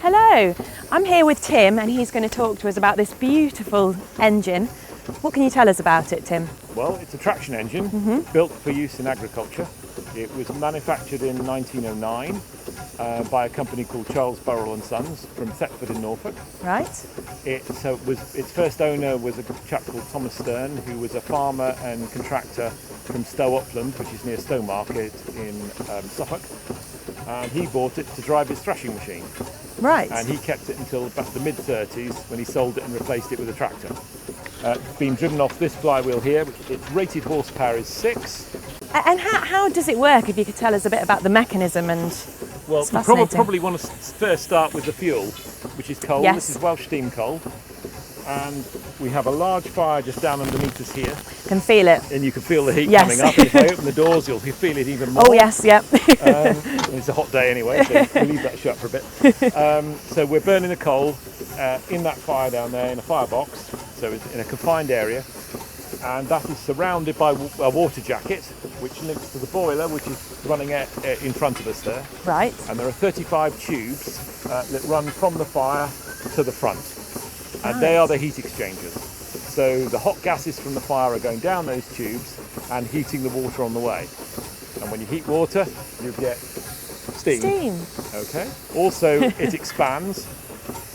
Hello, I'm here with Tim and he's going to talk to us about this beautiful engine. What can you tell us about it, Tim? Well, it's a traction engine built for use in agriculture. It was manufactured in 1909 by a company called Charles Burrell and Sons from Thetford in Norfolk. Right. Its first owner was a chap called Thomas Stern, who was a farmer and contractor from Stow Upland, which is near Stowmarket in Suffolk. And he bought it to drive his thrashing machine. Right. And he kept it until about the mid-30s when he sold it and replaced it with a tractor. It's been driven off this flywheel here. Its rated horsepower is 6. And how does it work, if you could tell us a bit about the mechanism? And well, we probably want to first start with the fuel, which is coal. Yes. This is Welsh steam coal. And we have a large fire just down underneath us here. Can feel it. And you can feel the heat Yes. coming up. If I open the doors, you'll feel it even more. Oh yes, yep. It's a hot day anyway, so we'll leave that shut for a bit. So we're burning the coal in that fire down there in a firebox, so it's in a confined area. And that is surrounded by a water jacket, which links to the boiler, which is running in front of us there. Right. And there are 35 tubes that run from the fire to the front. And they are the heat exchangers. So the hot gases from the fire are going down those tubes and heating the water on the way. And when you heat water, you get steam. Okay. Also, it expands.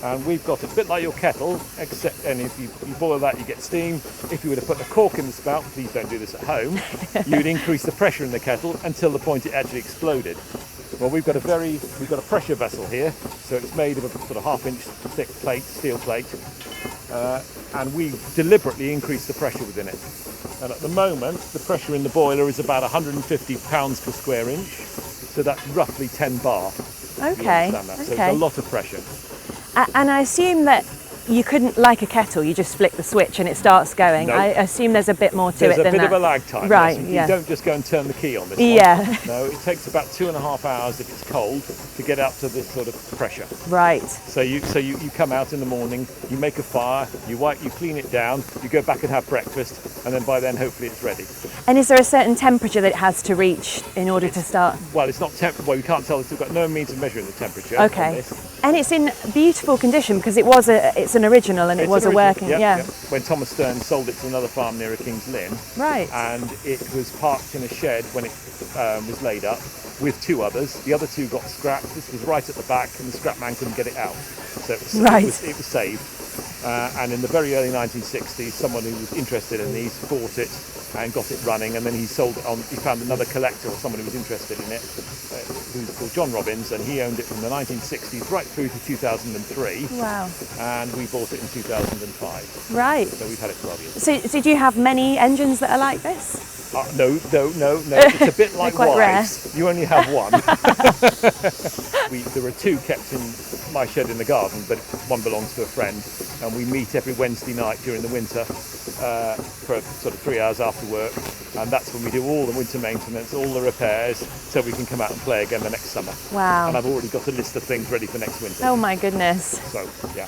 And we've got a bit like your kettle, and if you boil that, you get steam. If you were to put a cork in the spout, please don't do this at home, you'd increase the pressure in the kettle until the point it actually exploded. Well, we've got a pressure vessel here, so it's made of a sort of half-inch thick plate, steel plate, and we deliberately increase the pressure within it. And at the moment, the pressure in the boiler is about 150 pounds per square inch, so that's roughly 10 bar. Okay. So it's a lot of pressure. And I assume that you couldn't, like a kettle, you just flick the switch and it starts going. No. I assume there's a bit more to it There's than a bit that. of a lag time. Right, yes. yeah. You don't just go and turn the key on this Yeah. one. No, it takes about 2.5 hours if it's cold to get up to this sort of pressure. Right. So you come out in the morning, you make a fire, you clean it down, you go back and have breakfast, and then by then hopefully it's ready. And is there a certain temperature that it has to reach in order to start? Well, it's not well, you can't tell. We've got no means of measuring the temperature. Okay. On this. And it's in beautiful condition because it's an original and it was a working. Yeah. When Thomas Stern sold it to another farm near King's Lynn. Right. And it was parked in a shed when it was laid up with 2 others. The other 2 got scrapped. This was right at the back, and the scrap man couldn't get it out. So it was saved. And in the very early 1960s, someone who was interested in these bought it and got it running, and then he sold it on. He found another collector or someone who was interested in it, who's called John Robbins, and he owned it from the 1960s right through to 2003. Wow. And we bought it in 2005. Right. So we've had it 12 years. So did you have many engines that are like this? No. It's a bit like quite wives. Rare. You only have one. There were 2 kept in my shed in the garden, but one belongs to a friend, and we meet every Wednesday night during the winter for sort of 3 hours after work, and that's when we do all the winter maintenance, all the repairs, so we can come out and play again the next summer. Wow. And I've already got a list of things ready for next winter. Oh my goodness. So, yeah.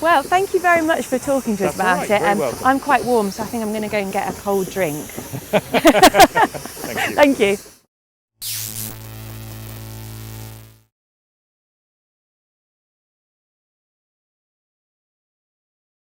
Well, thank you very much for talking to us about right. it. Very welcome. I'm quite warm, so I think I'm going to go and get a cold drink. Thank you. Thank you.